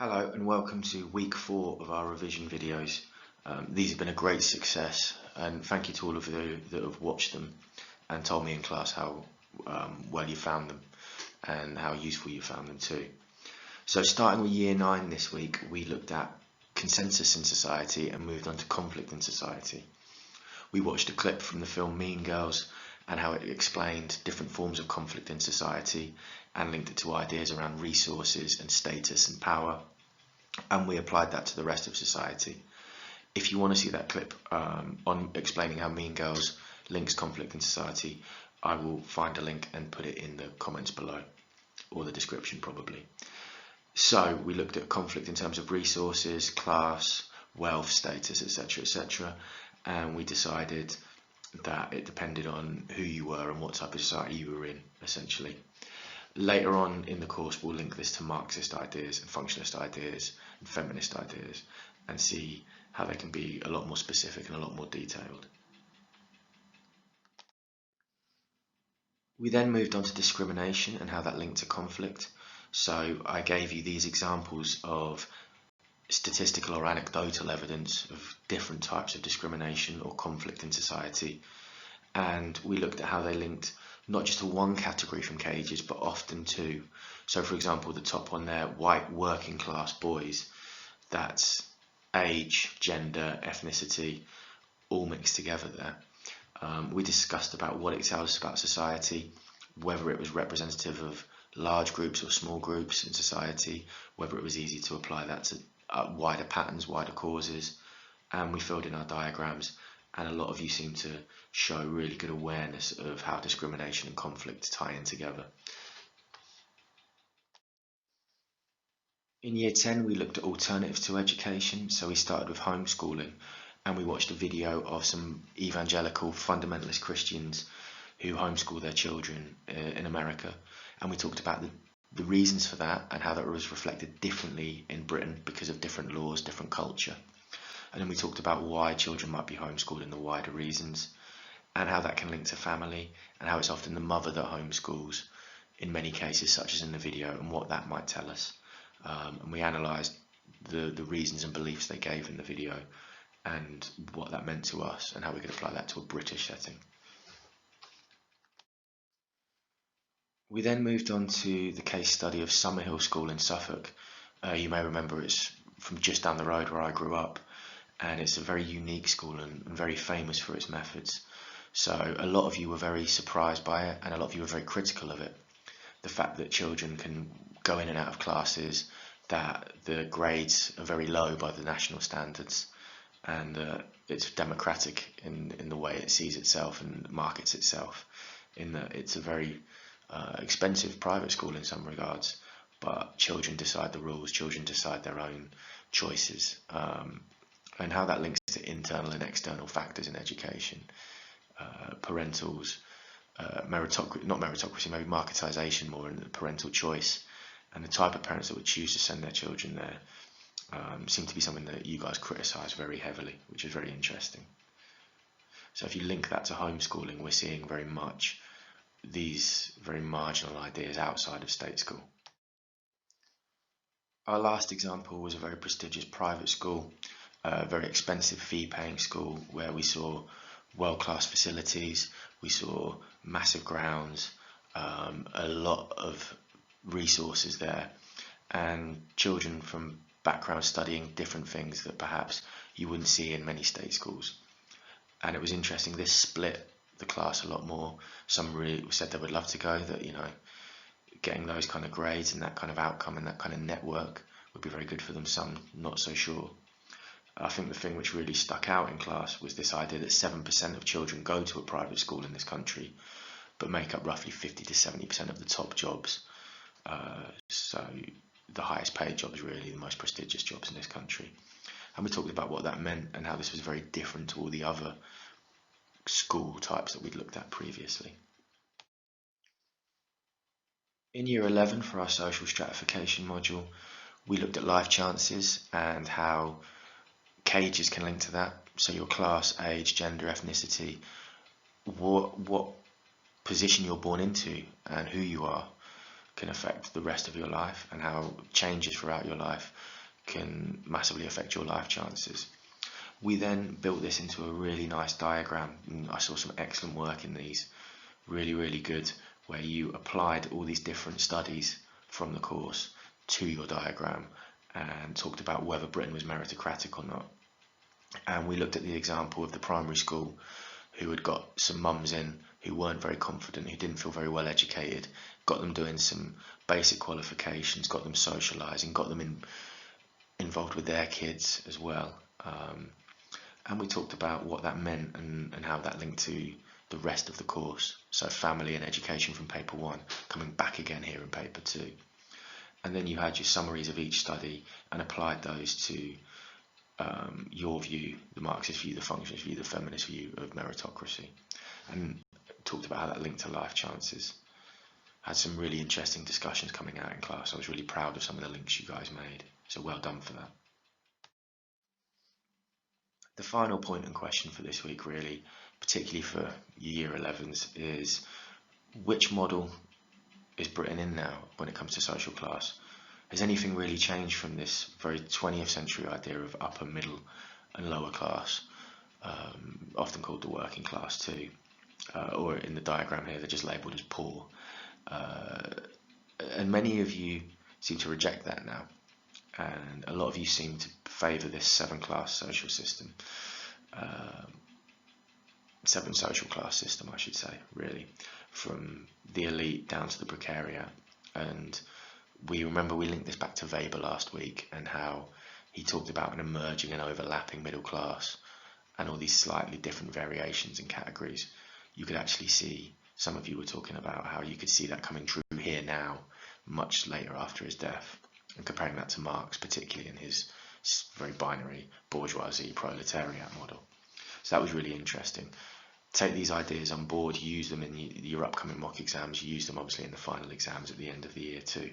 Hello and welcome to week 4 of our revision videos. These have been a great success, and thank you to all of you that have watched them and told me in class how well you found them and how useful you found them too. So starting with year 9 this week, we looked at consensus in society and moved on to conflict in society. We watched a clip from the film Mean Girls and how it explained different forms of conflict in society and linked it to ideas around resources and status and power, and we applied that to the rest of society. If you want to see that clip on explaining how Mean Girls links conflict in society, I will find a link and put it in the comments below, or the description probably. So we looked at conflict in terms of resources, class, wealth, status, etc., and we decided that it depended on who you were and what type of society you were in, essentially. Later on in the course, we'll link this to Marxist ideas and functionalist ideas and feminist ideas and see how they can be a lot more specific and a lot more detailed. We then moved on to discrimination and how that linked to conflict. So I gave you these examples of statistical or anecdotal evidence of different types of discrimination or conflict in society, and we looked at how they linked not just to one category from cages but often two. So for example, the top one there, white working class boys, that's age, gender, ethnicity all mixed together there. We discussed about what it tells us about society, whether it was representative of large groups or small groups in society, whether it was easy to apply that to wider patterns, wider causes, and we filled in our diagrams, and a lot of you seem to show really good awareness of how discrimination and conflict tie in together. In year 10 we looked at alternatives to education, so we started with homeschooling, and we watched a video of some evangelical fundamentalist Christians who homeschool their children in America, and we talked about the reasons for that and how that was reflected differently in Britain because of different laws, different culture. And then we talked about why children might be homeschooled and the wider reasons, and how that can link to family, and how it's often the mother that homeschools in many cases, such as in the video, and what that might tell us. And we analysed the reasons and beliefs they gave in the video and what that meant to us and how we could apply that to a British setting. We then moved on to the case study of Summerhill School in Suffolk. You may remember it's from just down the road where I grew up, and it's a very unique school and very famous for its methods. So a lot of you were very surprised by it, and a lot of you were very critical of it. The fact that children can go in and out of classes, that the grades are very low by the national standards, and it's democratic in the way it sees itself and markets itself, in that it's a very expensive private school in some regards, but children decide the rules, children decide their own choices, and how that links to internal and external factors in education, parentals, not meritocracy, maybe marketisation more, and parental choice, and the type of parents that would choose to send their children there seem to be something that you guys criticise very heavily, which is very interesting. So if you link that to homeschooling, we're seeing very much these very marginal ideas outside of state school. Our last example was a very prestigious private school, a very expensive fee-paying school where we saw world-class facilities, we saw massive grounds, a lot of resources there, and children from backgrounds studying different things that perhaps you wouldn't see in many state schools. And it was interesting, this split the class a lot more. Some really said they would love to go, that getting those kind of grades and that kind of outcome and that kind of network would be very good for them. Some not so sure. I think the thing which really stuck out in class was this idea that 7% of children go to a private school in this country, but make up roughly 50 to 70% of the top jobs. So the highest paid jobs, really the most prestigious jobs in this country. And we talked about what that meant and how this was very different to all the other school types that we'd looked at previously. In year 11, for our social stratification module, we looked at life chances and how cages can link to that. So your class, age, gender, ethnicity, what position you're born into and who you are can affect the rest of your life, and how changes throughout your life can massively affect your life chances. We then built this into a really nice diagram, and I saw some excellent work in these, really good, where you applied all these different studies from the course to your diagram and talked about whether Britain was meritocratic or not. And we looked at the example of the primary school who had got some mums in who weren't very confident, who didn't feel very well educated, got them doing some basic qualifications, got them socialising, got them involved with their kids as well. And we talked about what that meant and how that linked to the rest of the course. So family and education from paper 1 coming back again here in paper 2. And then you had your summaries of each study and applied those to your view, the Marxist view, the functionalist view, the feminist view of meritocracy, and talked about how that linked to life chances. Had some really interesting discussions coming out in class. I was really proud of some of the links you guys made, so well done for that. The final point and question for this week, really, particularly for Year 11s, is which model is Britain in now when it comes to social class? Has anything really changed from this very 20th century idea of upper, middle and lower class, often called the working class too, or in the diagram here they're just labelled as poor, and many of you seem to reject that now, and a lot of you seem to favour this seven social class system, I should say, really, from the elite down to the precariat. And we linked this back to Weber last week and how he talked about an emerging and overlapping middle class and all these slightly different variations and categories. You could actually see, some of you were talking about how you could see that coming true here now, much later after his death, and comparing that to Marx, particularly in his very binary bourgeoisie proletariat model. So that was really interesting. Take these ideas on board, use them in your upcoming mock exams, use them obviously in the final exams at the end of the year too.